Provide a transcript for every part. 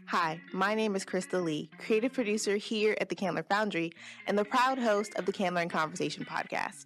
Hi, my name is Krista Lee, creative producer here at the Candler Foundry and the proud host of the Candler in Conversation podcast.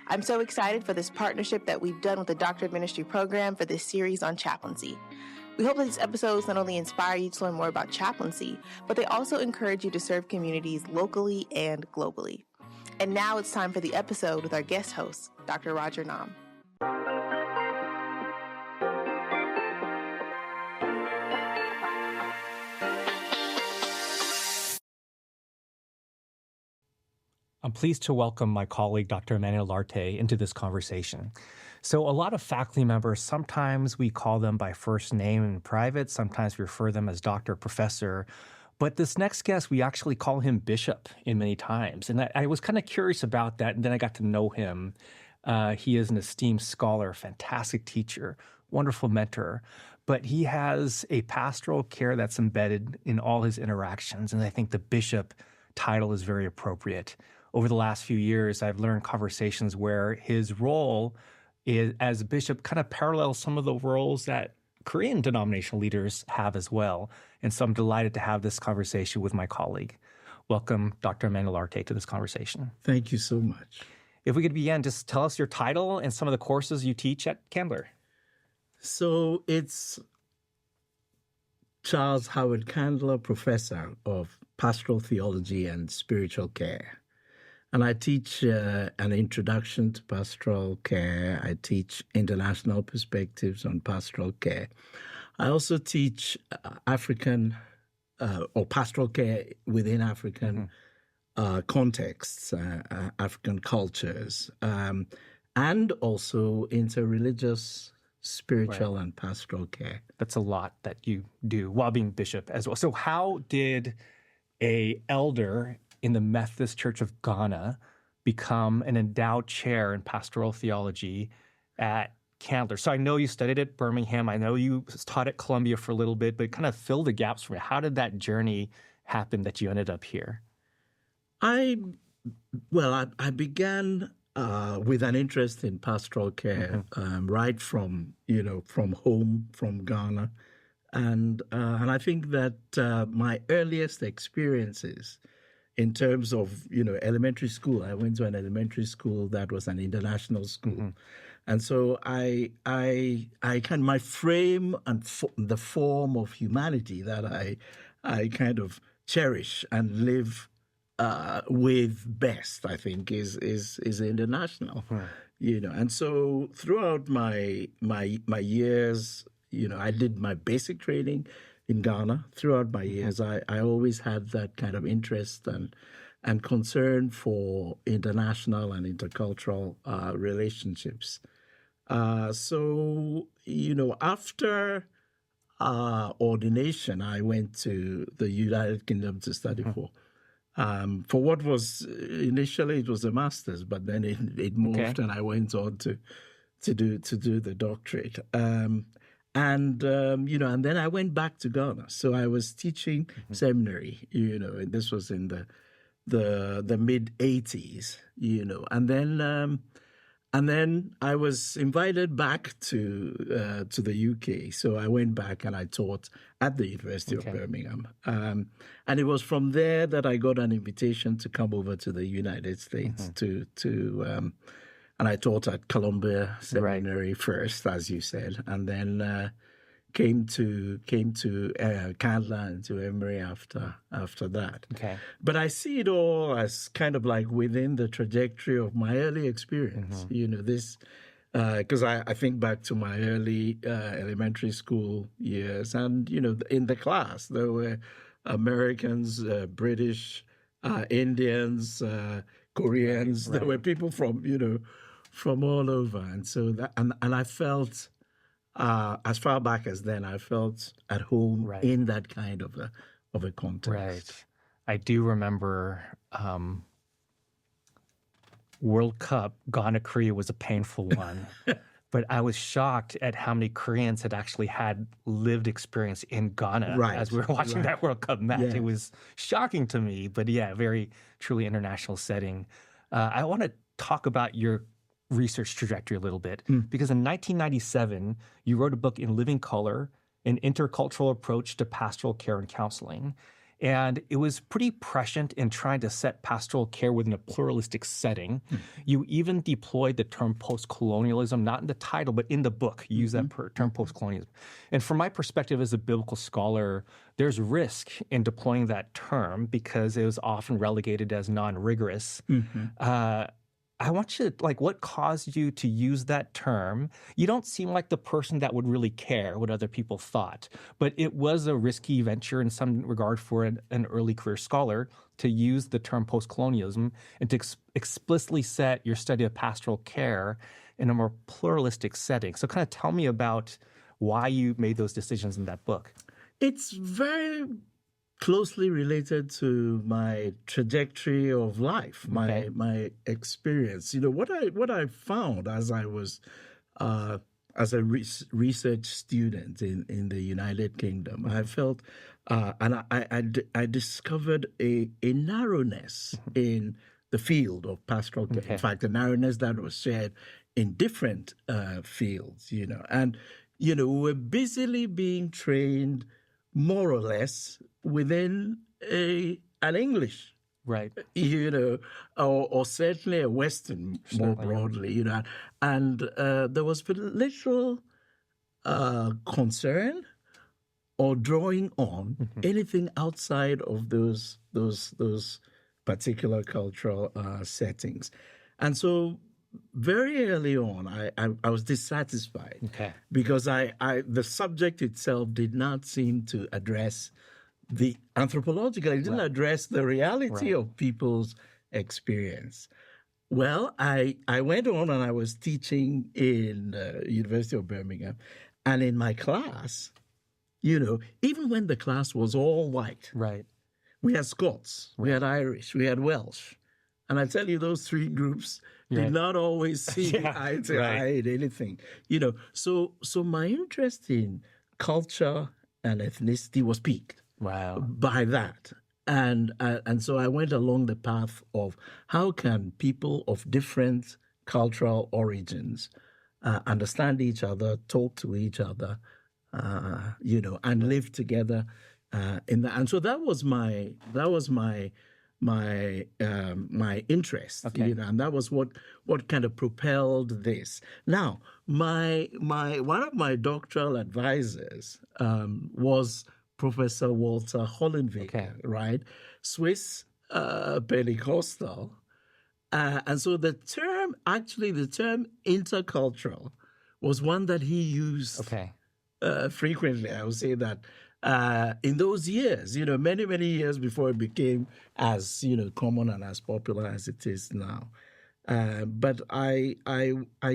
I'm so excited for this partnership that we've done with the Doctor of Ministry program for this series on chaplaincy. We hope that these episodes not only inspire you to learn more about chaplaincy, but they also encourage you to serve communities locally and globally. And now it's time for the episode with our guest host, Dr. Roger Nam. I'm pleased to welcome my colleague, Dr. Emmanuel Lartey, into this conversation. So a lot of faculty members, sometimes we call them by first name in private, sometimes we refer them as doctor, professor. But this next guest, we actually call him Bishop in many times. And I was kind of curious about that, and then I got to know him. He is an esteemed scholar, fantastic teacher, wonderful mentor. But he has a pastoral care that's embedded in all his interactions, and I think the bishop title is very appropriate. Over the last few years, I've learned conversations where his role as a bishop kind of parallels some of the roles that Korean denominational leaders have as well. And so I'm delighted to have this conversation with my colleague. Welcome, Dr. Emmanuel Lartey, to this conversation. Thank you so much. If we could begin, just tell us your title and some of the courses you teach at Candler. So it's Charles Howard Candler, Professor of Pastoral Theology and Spiritual Care. And I teach an introduction to pastoral care. I teach international perspectives on pastoral care. I also teach African or pastoral care within African contexts, African cultures, and also interreligious spiritual and pastoral care. That's a lot that you do while being bishop as well. So how did an elder in the Methodist Church of Ghana become an endowed chair in pastoral theology at Candler? So I know you studied at Birmingham. I know you taught at Columbia for a little bit, but kind of fill the gaps for me. How did that journey happen that you ended up here? I began with an interest in pastoral care right from home, from Ghana. And I think that my earliest experiences in terms of, elementary school, I went to an elementary school that was an international school. And so my frame and the form of humanity that I kind of cherish and live with best, I think, is international. And so throughout my years, I did my basic training in Ghana. Throughout my years, I always had that kind of interest and concern for international and intercultural relationships. So after ordination, I went to the United Kingdom to study for what was initially it was a master's, but then it moved and I went on to do the doctorate. And then I went back to Ghana. So I was teaching seminary, and this was in the mid 80s, and then I was invited back to the UK. So I went back and I taught at the University of Birmingham. And it was from there that I got an invitation to come over to the United States and I taught at Columbia Seminary first, as you said, and then came to Candler and to Emory after that. Okay. But I see it all as kind of like within the trajectory of my early experience. This because I think back to my early elementary school years, and in the class there were Americans, British, Indians, Koreans. There were people from all over, and so that and I felt. As far back as then, I felt at home in that kind of a context. Right. I do remember World Cup, Ghana, Korea was a painful one. But I was shocked at how many Koreans had actually had lived experience in Ghana as we were watching that World Cup match. Yeah. It was shocking to me, but very truly international setting. I want to talk about your research trajectory a little bit, because in 1997, you wrote a book in living color an intercultural approach to pastoral care and counseling. And it was pretty prescient in trying to set pastoral care within a pluralistic setting. You even deployed the term post-colonialism, not in the title, but in the book. You use that term post-colonialism. And from my perspective as a biblical scholar, there's risk in deploying that term because it was often relegated as non-rigorous. I want you to, what caused you to use that term? You don't seem like the person that would really care what other people thought, but it was a risky venture in some regard for an early career scholar to use the term post-colonialism and to explicitly set your study of pastoral care in a more pluralistic setting. So kind of tell me about why you made those decisions in that book. It's very closely related to my trajectory of life, my experience. What I found as I was as a research student in the United Kingdom, I felt and I discovered a narrowness in the field of pastoral care. In fact, a narrowness that was shared in different fields. And we're busily being trained more or less within an English, right? Or certainly a Western, more broadly, And there was literal concern or drawing on anything outside of those particular cultural settings, and so very early on, I was dissatisfied because the subject itself did not seem to address the anthropological. It didn't address the reality of people's experience. Well, I went on and I was teaching in University of Birmingham, and in my class, even when the class was all white, we had Scots, we had Irish, we had Welsh. And I tell you, those three groups did not always see eye to eye in anything. So my interest in culture and ethnicity was piqued by that. And so I went along the path of how can people of different cultural origins understand each other, talk to each other, and live together in that. And so that was my interest, and that was what kind of propelled this. Now, one of my doctoral advisors was Professor Walter Hollenweg, right? Swiss Pentecostal, and so the term intercultural was one that he used frequently. I would say that. In those years, many, many years before it became as, common and as popular as it is now. But I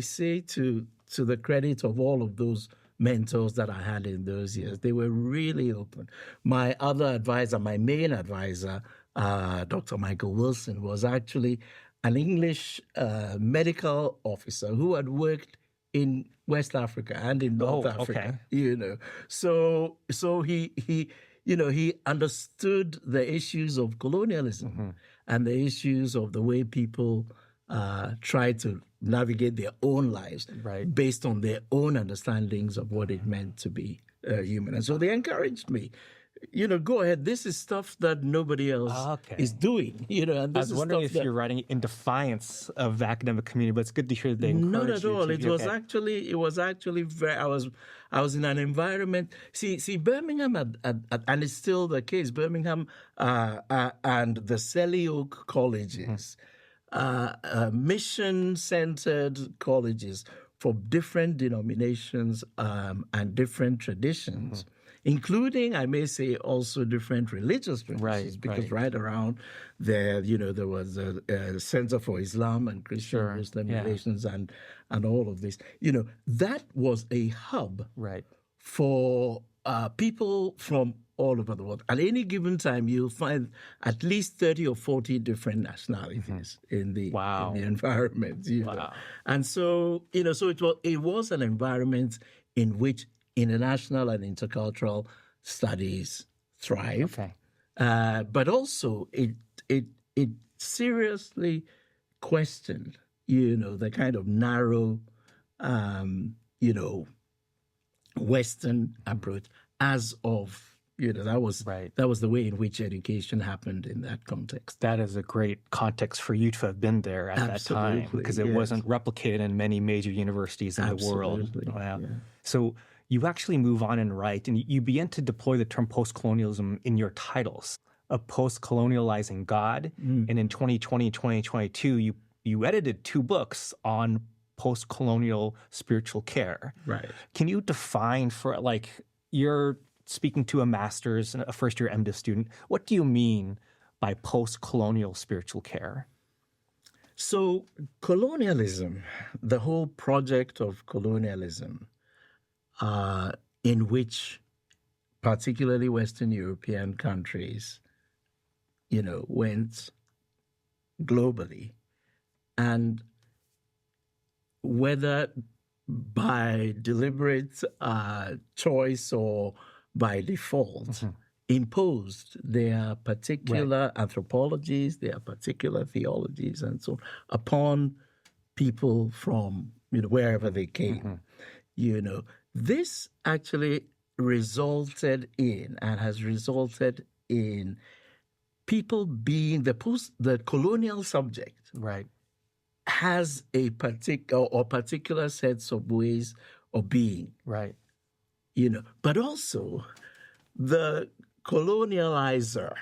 say to the credit of all of those mentors that I had in those years, they were really open. My other advisor, my main advisor, Dr. Michael Wilson, was actually an English medical officer who had worked in West Africa and in North Africa, So he understood the issues of colonialism and the issues of the way people try to navigate their own lives based on their own understandings of what it meant to be human. And so they encouraged me. Go ahead. This is stuff that nobody else is doing. And this I was wondering if you're writing in defiance of the academic community, but it's good to hear they encouraged you. Not at all. It was actually very. I was in an environment. See, Birmingham, and it's still the case. Birmingham and the Selly Oak colleges, mission-centered colleges for different denominations and different traditions. Including, I may say, also different religious traditions, because right around there, there was a Center for Islam and Christian Muslim relations and all of this. That was a hub for people from all over the world. At any given time, you'll find at least 30 or 40 different nationalities in the environment. And so, so it was an environment in which international and intercultural studies thrive, but also it seriously questioned, the kind of narrow, Western approach as of, that was Right. that was the way in which education happened in that context. That is a great context for you to have been there at that time, Absolutely, because it yes. wasn't replicated in many major universities in the world. Absolutely, Wow. yeah. So you actually move on and write, and you begin to deploy the term post-colonialism in your titles, A Post-Colonializing God. And in 2020 and 2022, you edited 2 books on post-colonial spiritual care. Right. Can you define for, like, you're speaking to a master's and a first-year MDiv student, what do you mean by post-colonial spiritual care? So colonialism, the whole project of colonialism, in which particularly Western European countries, went globally, and whether by deliberate choice or by default, imposed their particular anthropologies, their particular theologies, and so on, upon people from wherever they came. This actually resulted in and has resulted in people being the colonial subject. Right. Has a particular sets of ways of being. Right. But also the colonializer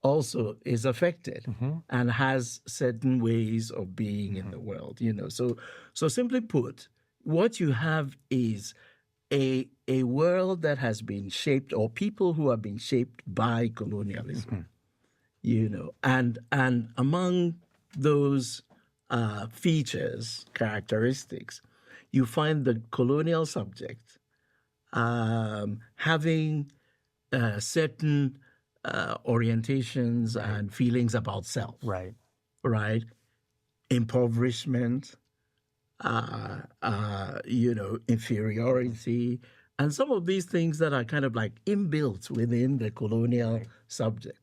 also is affected and has certain ways of being in the world. So simply put, what you have is a world that has been shaped, or people who have been shaped by colonialism. And among those features, characteristics, you find the colonial subject having certain orientations and feelings about self. Right. Right? Impoverishment, inferiority, and some of these things that are kind of like inbuilt within the colonial subject.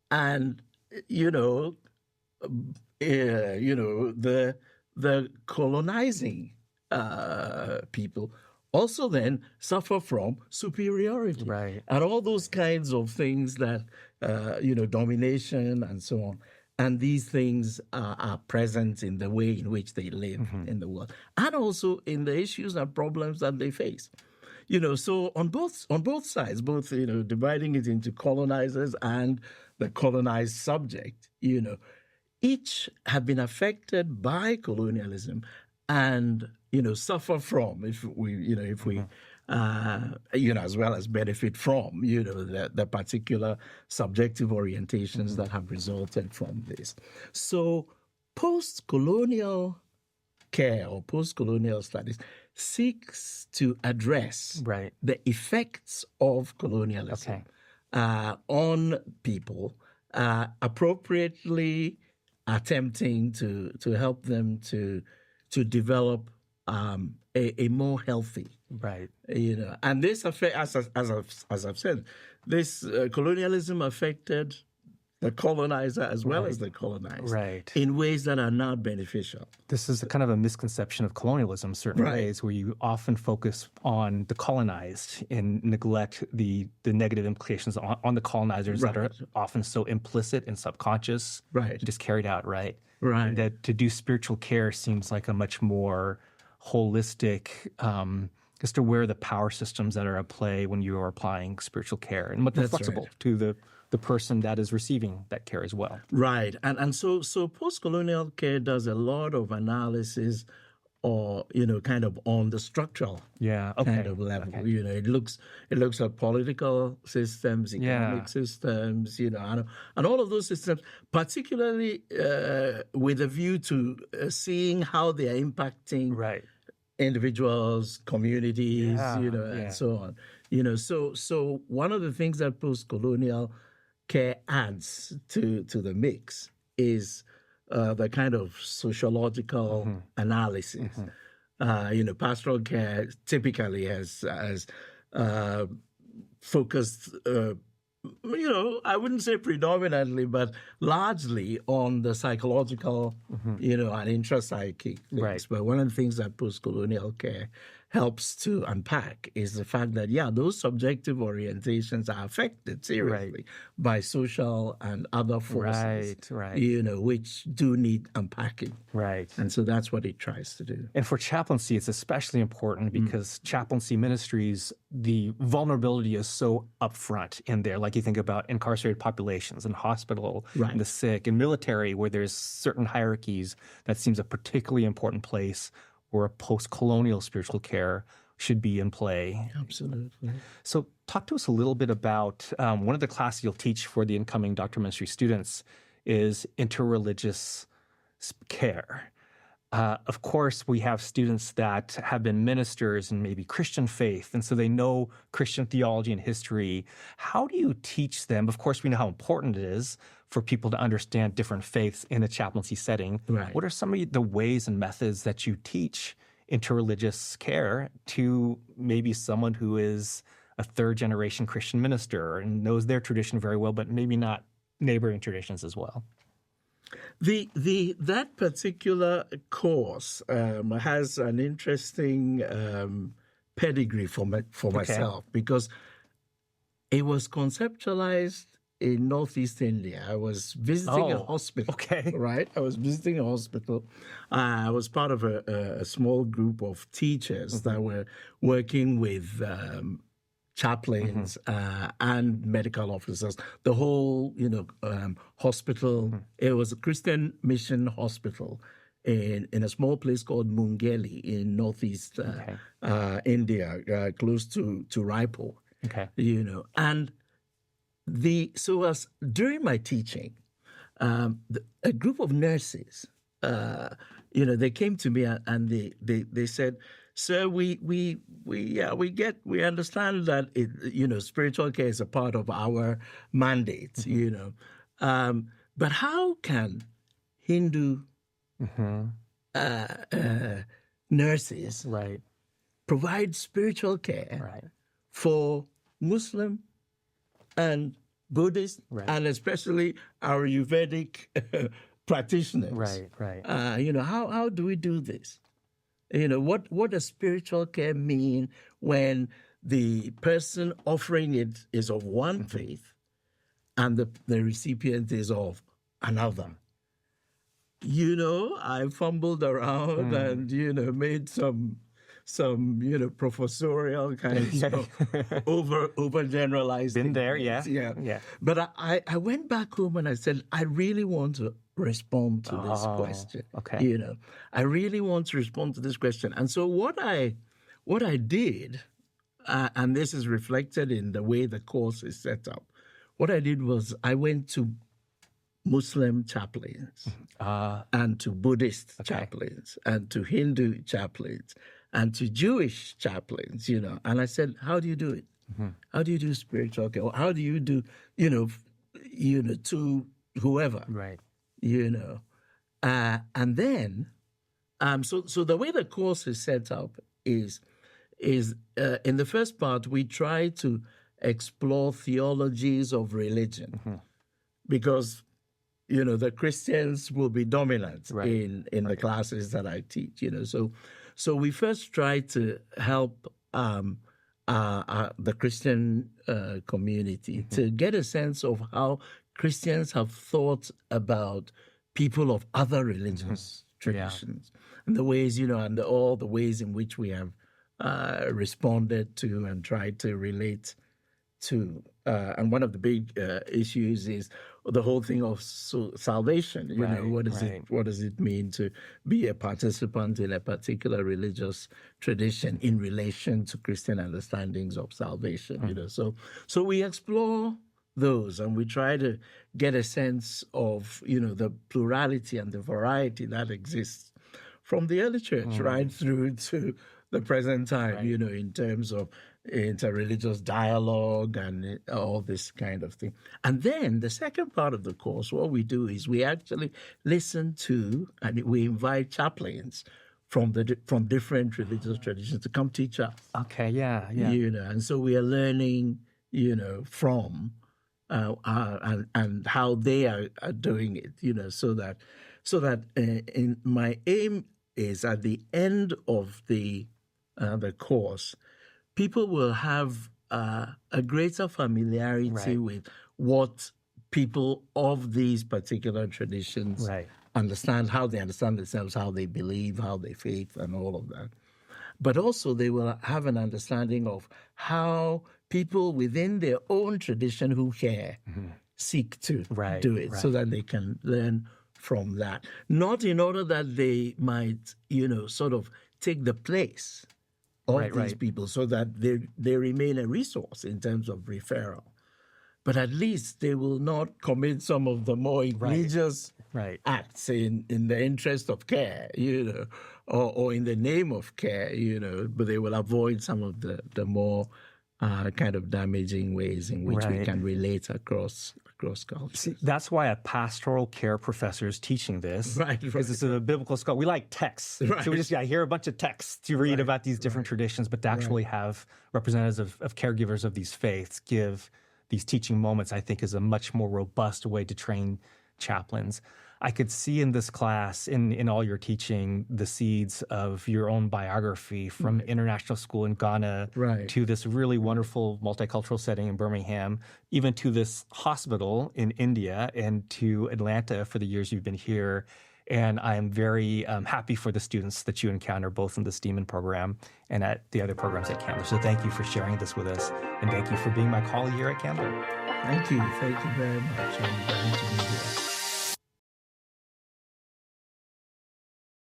And, the colonizing people also then suffer from superiority. Right. And all those kinds of things that, domination and so on. And these things are present in the way in which they live in the world, and also in the issues and problems that they face. So on both sides, both dividing it into colonizers and the colonized subject, each have been affected by colonialism, and suffer from, if we as well as benefit from the particular subjective orientations that have resulted from this. So post-colonial care or post-colonial studies seeks to address the effects of colonialism on people, appropriately attempting to help them to develop a more healthy, and this affect, as I've said, this colonialism affected the colonizer as well as the colonized in ways that are not beneficial. This is kind of a misconception of colonialism in certain ways, where you often focus on the colonized and neglect the negative implications on the colonizers that are often so implicit and subconscious, just carried out, and that to do spiritual care seems like a much more holistic, just aware of the power systems that are at play when you are applying spiritual care, and much more flexible to the person that is receiving that care as well. Right. And so post-colonial care does a lot of analysis, or kind of on the structural kind of level. It looks at political systems, economic systems, and all of those systems, particularly with a view to seeing how they are impacting individuals, communities, and so on. So one of the things that post-colonial care adds to the mix is the kind of sociological analysis. Pastoral care typically has focused, I wouldn't say predominantly, but largely on the psychological, and intrapsychic things. But one of the things that post-colonial care helps to unpack is the fact that, those subjective orientations are affected seriously by social and other forces, which do need unpacking. Right. And so that's what it tries to do. And for chaplaincy, it's especially important because chaplaincy ministries, the vulnerability is so upfront in there. Like you think about incarcerated populations and hospital and the sick and military, where there's certain hierarchies that seems a particularly important place where post-colonial spiritual care should be in play. Absolutely. So talk to us a little bit about one of the classes you'll teach for the incoming doctoral ministry students is interreligious care. Of course, we have students that have been ministers in maybe Christian faith, and so they know Christian theology and history. How do you teach them? Of course, we know how important it is for people to understand different faiths in a chaplaincy setting. Right. What are some of the ways and methods that you teach interreligious care to maybe someone who is a third-generation Christian minister and knows their tradition very well, but maybe not neighboring traditions as well? That particular course has an interesting pedigree for myself, because it was conceptualized in Northeast India. I was visiting a hospital. Right? I was visiting a hospital. I was part of a small group of teachers that were working with chaplains and medical officers. The whole, hospital. It was a Christian mission hospital in a small place called Mungeli in Northeast India, close to Raipur. And during my teaching, a group of nurses, they came to me and they said, "Sir, we understand that spiritual care is a part of our mandate, but how can Hindu nurses provide spiritual care for Muslim and Buddhist and especially our Ayurvedic practitioners? How do we do this? What does spiritual care mean when the person offering it is of one faith and the recipient is of another? I fumbled around and, made some professorial kinds of overgeneralized. Been there, yeah. But I went back home and I said, I really want to respond to this question. I really want to respond to this question. And so what I did, and this is reflected in the way the course is set up, what I did was I went to Muslim chaplains and to Buddhist chaplains and to Hindu chaplains and to Jewish chaplains, and I said, how do you do it? How do you do spiritual care? Or how do you do, to whoever? And then, so the way the course is set up is in the first part, we try to explore theologies of religion because, the Christians will be dominant in the classes that I teach, So we first try to help the Christian community to get a sense of how Christians have thought about people of other religious traditions and the ways, and all the ways in which we have responded to and tried to relate to. And one of the big issues is the whole thing of salvation. What does it mean to be a participant in a particular religious tradition in relation to Christian understandings of salvation? So we explore those and we try to get a sense of the plurality and the variety that exists from the early church right through to the present time. In terms of interreligious dialogue and all this kind of thing. And then the second part of the course, what we do is we actually listen to and we invite chaplains from different religious traditions to come teach us. And so we are learning, from and how they are doing it, so that in my aim is at the end of the the course, people will have a greater familiarity with what people of these particular traditions understand, how they understand themselves, how they believe, how they faith, and all of that. But also they will have an understanding of how people within their own tradition who care seek to do it so that they can learn from that. Not in order that they might, sort of take the place of these people so that they remain a resource in terms of referral. But at least they will not commit some of the more egregious acts in the interest of care, or in the name of care, but they will avoid some of the more kind of damaging ways in which we can relate across cultures. See, that's why a pastoral care professor is teaching this, because it's a biblical scholar. We like texts, so we just hear a bunch of texts to read about these different traditions, but to actually have representatives of caregivers of these faiths give these teaching moments, I think, is a much more robust way to train chaplains. I could see in this class, in all your teaching, the seeds of your own biography from international school in Ghana to this really wonderful multicultural setting in Birmingham, even to this hospital in India and to Atlanta for the years you've been here. And I'm very happy for the students that you encounter both in the STEAM program and at the other programs at Candler. So thank you for sharing this with us, and thank you for being my colleague here at Candler. Thank you. Thank you very much. I'm glad to be here.